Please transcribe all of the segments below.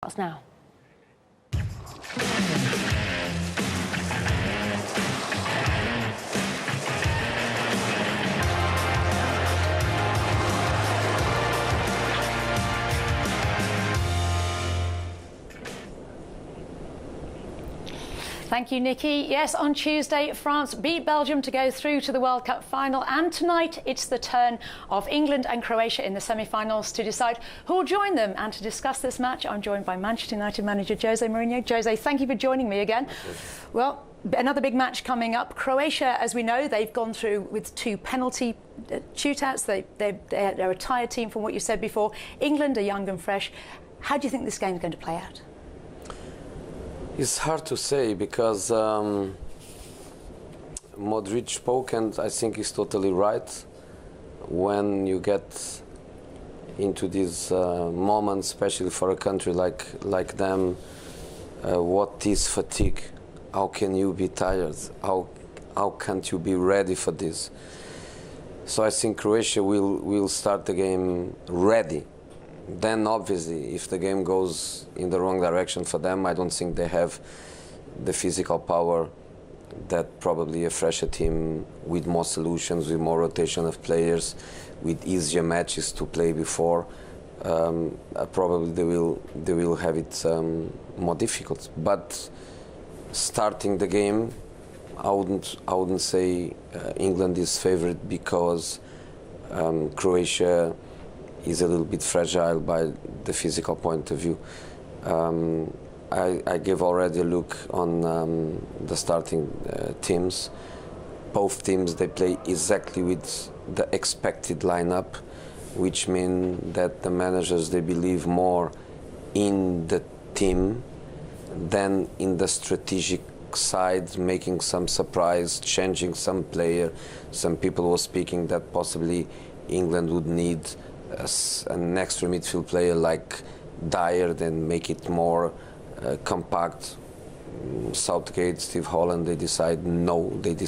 Starts now. Thank you, Nikki. Yes, on Tuesday, France beat Belgium to go through to the World Cup final. And tonight, it's the turn of England and Croatia in the semi-finals to decide who will join them. And to discuss this match, I'm joined by Manchester United manager Jose Mourinho. Jose, thank you for joining me again. Well, another big match coming up. Croatia, as we know, they've gone through with 2 penalty shootouts. They're a tired team from what you said before. England are young and fresh. How do you think this game is going to play out? It's hard to say because Modric spoke, and I think he's totally right. When you get into these moments, especially for a country like them, what is fatigue? How can you be tired? How can't you be ready for this? So I think Croatia will start the game ready. Then obviously, if the game goes in the wrong direction for them, I don't think they have the physical power that probably a fresher team with more solutions, with more rotation of players, with easier matches to play before, probably they will have it more difficult. But starting the game, I wouldn't say England is favourite because Croatia is a little bit fragile by the physical point of view. I gave already a look on the starting teams. Both teams, they play exactly with the expected lineup, which means that the managers, they believe more in the team than in the strategic side, making some surprise, changing some player. Some people were speaking that possibly England would need an extra midfield player like Dyer, then make it more compact. Southgate, Steve Holland, they decide no. They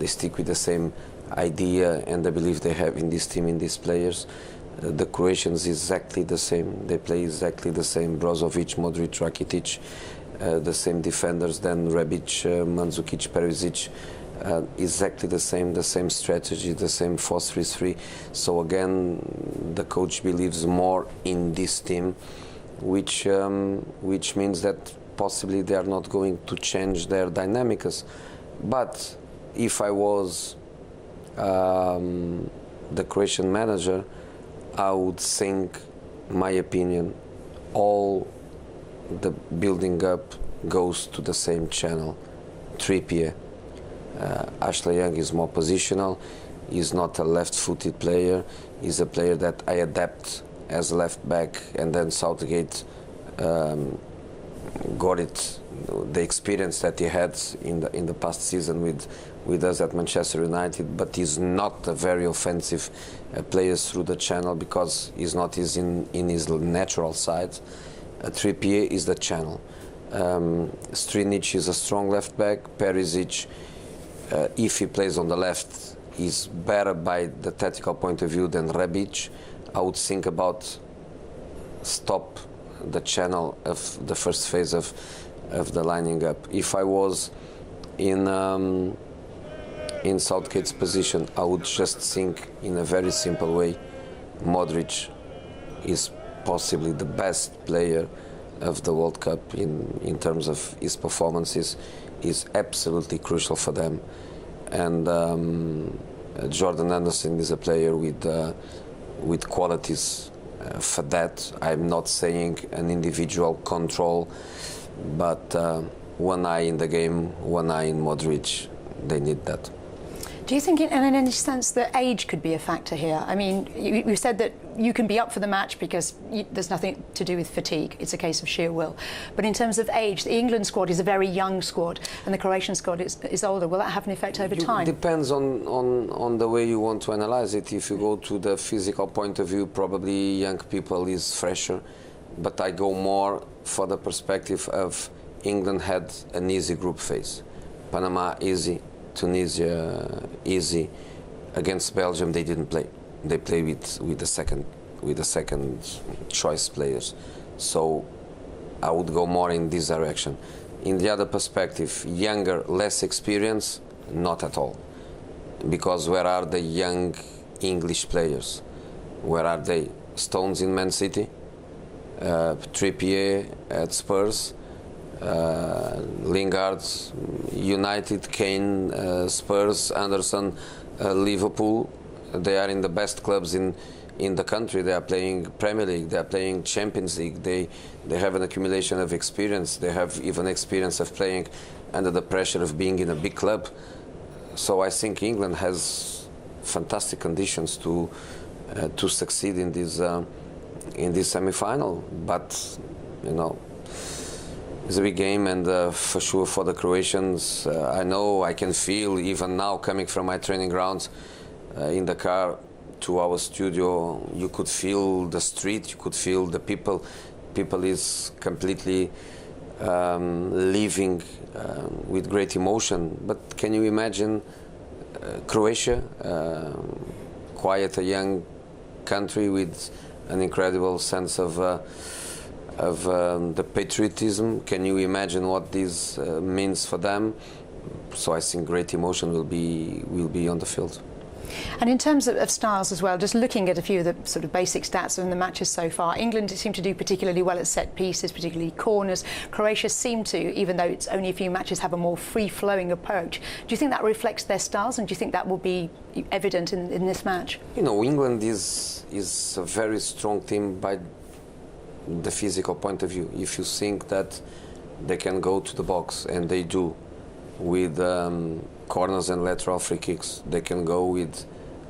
stick with the same idea and the belief they have in this team, in these players. The Croatians exactly the same. They play exactly the same. Brozovic, Modric, Rakitic, the same defenders. Then Rebic, Mandzukic, Perisic. Exactly the same strategy, the same 4-3-3. So again, the coach believes more in this team, which means that possibly they are not going to change their dynamics. But if I was the Croatian manager, I would think, my opinion, all the building up goes to the same channel, Trippier. Ashley Young is more positional. He's not a left-footed player. He's a player that I adapt as left back, and then Southgate got it, the experience that he had in the past season with us at Manchester United. But he's not a very offensive player through the channel because he's not in his natural side. Trippier is the channel. Strinic is a strong left back. Perisic, if he plays on the left, is better by the tactical point of view than Rebic. I would think about stop the channel of the first phase of the lining up. If I was in Southgate's position, I would just think in a very simple way. Modric is possibly the best player of the World Cup in terms of his performances. Is absolutely crucial for them, and Jordan Anderson is a player with qualities for that. I'm not saying an individual control, but one eye in the game, one eye in Modric. They need that. Do you think, in any sense, that age could be a factor here? I mean, you said that you can be up for the match because there's nothing to do with fatigue. It's a case of sheer will. But in terms of age, the England squad is a very young squad, and the Croatian squad is older. Will that have an effect over time? It depends on the way you want to analyze it. If you go to the physical point of view, probably young people is fresher. But I go more for the perspective of England had an easy group phase. Panama, easy. Tunisia, easy. Against Belgium, they didn't play. They play with the second choice players. So I would go more in this direction. In the other perspective, younger, less experience, not at all. Because where are the young English players? Where are they? Stones in Man City, Trippier at Spurs, Lingard, United, Kane, Spurs, Anderson, Liverpool. They are in the best clubs in the country. They are playing Premier League, they are playing Champions League. They have an accumulation of experience. They have even experience of playing under the pressure of being in a big club. So I think England has fantastic conditions to succeed in this semi-final. But you know, it's a big game, and for sure for the Croatians, I know, I can feel even now coming from my training grounds in the car to our studio, you could feel the street, you could feel the people. People is completely living with great emotion. But can you imagine Croatia, quite a young country with an incredible sense of the patriotism? Can you imagine what this means for them? So I think great emotion will be on the field. And in terms of styles as well, just looking at a few of the sort of basic stats in the matches so far, England seem to do particularly well at set pieces, particularly corners. Croatia seem to, even though it's only a few matches, have a more free-flowing approach. Do you think that reflects their styles, and do you think that will be evident in this match? You know, England is a very strong team by the physical point of view. If you think that they can go to the box, and they do, with corners and lateral free kicks, they can go with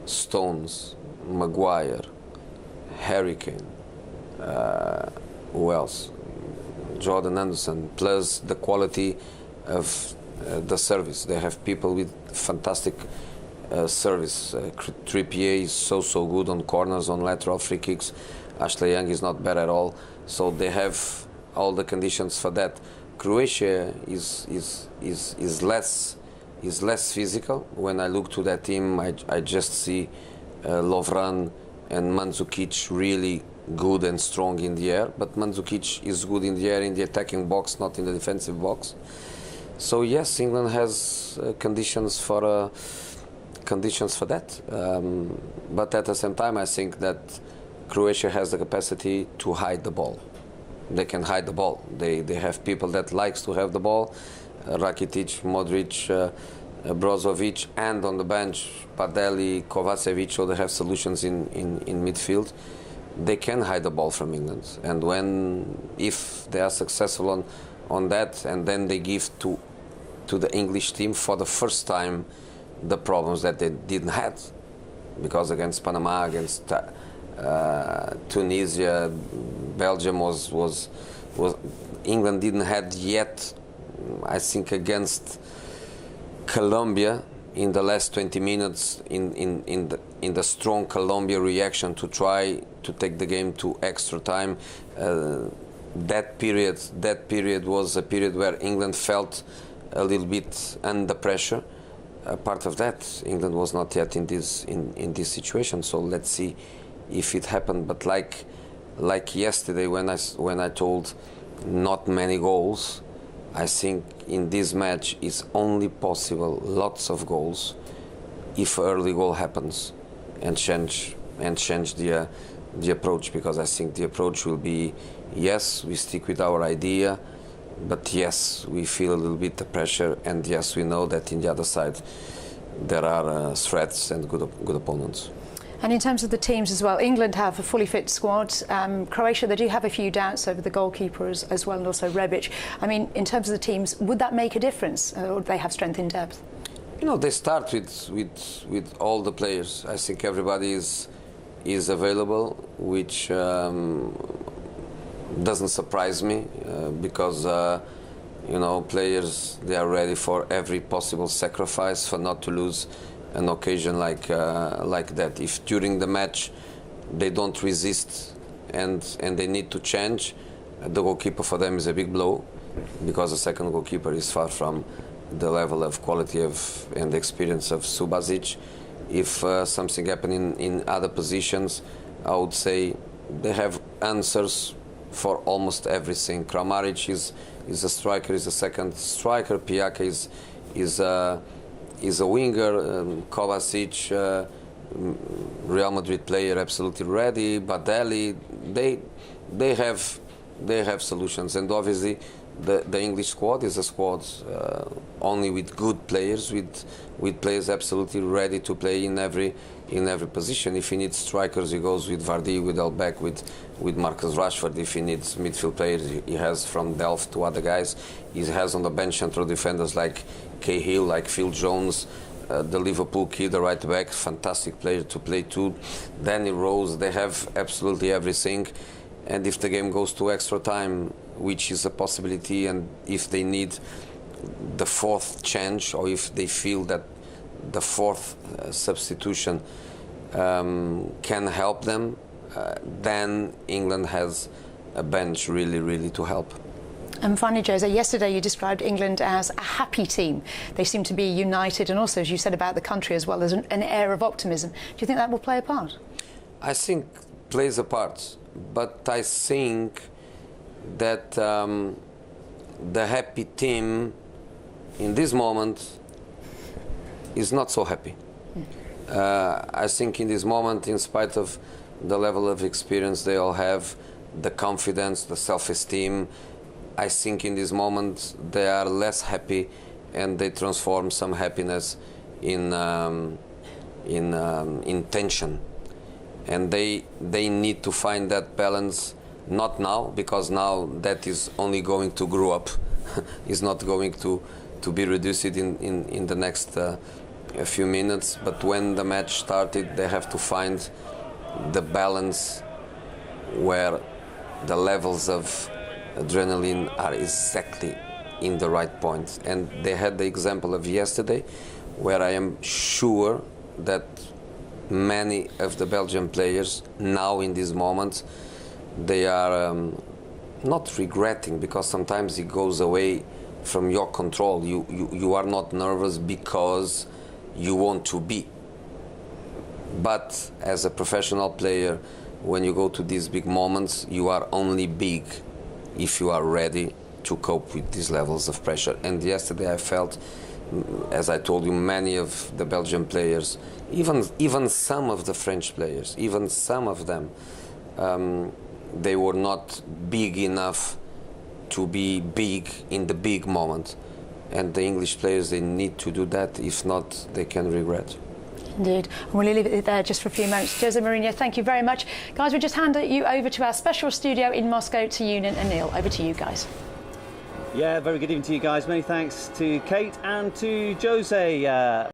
Stones, Maguire, Harry Kane, who else? Jordan Anderson, plus the quality of the service. They have people with fantastic service. Trippier is so good on corners, on lateral free kicks. Ashley Young is not bad at all. So they have all the conditions for that. Croatia is less physical. When I look to that team, I just see Lovran and Mandzukic really good and strong in the air. But Mandzukic is good in the air, in the attacking box, not in the defensive box. So yes, England has conditions for that. But at the same time, I think that Croatia has the capacity to hide the ball. They can hide the ball. They have people that likes to have the ball. Rakitic, Modric, Brozovic, and on the bench, Padelli, Kovacevic, so they have solutions in midfield. They can hide the ball from England. And if they are successful on that, and then they give to the English team for the first time the problems that they didn't have. Because against Panama, against Tunisia, Belgium was England didn't have yet. I think against Colombia in the last 20 minutes, in the strong Colombia reaction to try to take the game to extra time, that period was a period where England felt a little bit under pressure. Part of that, England was not yet in this situation. So let's see if it happened. But like yesterday when I told not many goals, I think in this match it's only possible lots of goals if early goal happens and change the approach, because I think the approach will be, yes, we stick with our idea, but yes, we feel a little bit the pressure, and yes, we know that in the other side there are threats and good opponents. And in terms of the teams as well, England have a fully fit squad. Croatia, they do have a few doubts over the goalkeeper as well, and also Rebic. I mean, in terms of the teams, would that make a difference, or do they have strength in depth? You know, they start with all the players. I think everybody is available, which doesn't surprise me, because you know, players, they are ready for every possible sacrifice for not to lose an occasion like that. If during the match they don't resist and they need to change, the goalkeeper for them is a big blow, because the second goalkeeper is far from the level of quality and experience of Subasic. If something happened in other positions, I would say they have answers for almost everything. Kramaric is a striker, is a second striker. Pijaka is a winger. Kovacic, Real Madrid player, absolutely ready. Badelli, they have solutions, and obviously the English squad is a squad only with good players, with players absolutely ready to play in every position. If he needs strikers, he goes with Vardy, with Elbeck, with Marcus Rashford. If he needs midfield players, he has from Delft to other guys. He has on the bench central defenders like Cahill, like Phil Jones, the Liverpool kid, the right back, fantastic player to play too. Danny Rose, they have absolutely everything. And if the game goes to extra time, which is a possibility, and if they need the fourth change, or if they feel that the fourth substitution can help them, then England has a bench really to help. And finally, Jose, yesterday you described England as a happy team. They seem to be united, and also, as you said about the country as well, there's an air of optimism. Do you think that will play a part? I think plays a part, but I think that the happy team in this moment is not so happy. I think in this moment, in spite of the level of experience they all have, the confidence, the self-esteem, I think in this moment they are less happy, and they transform some happiness in tension, and they need to find that balance. Not now, because now that is only going to grow up. It's not going to be reduced in the next a few minutes. But when the match started, they have to find the balance where the levels of adrenaline are exactly in the right point. And they had the example of yesterday, where I am sure that many of the Belgian players now in this moment, they are not regretting, because sometimes it goes away from your control. You are not nervous because you want to be. But as a professional player, when you go to these big moments, you are only big if you are ready to cope with these levels of pressure. And yesterday I felt, as I told you, many of the Belgian players, even some of the French players, even some of them, they were not big enough to be big in the big moment. And the English players, they need to do that. If not, they can regret. Indeed. And we'll leave it there just for a few moments. Jose Mourinho, thank you very much. Guys, we'll just hand you over to our special studio in Moscow to Yunin and Neil. Over to you guys. Yeah, very good evening to you guys. Many thanks to Kate and to Jose.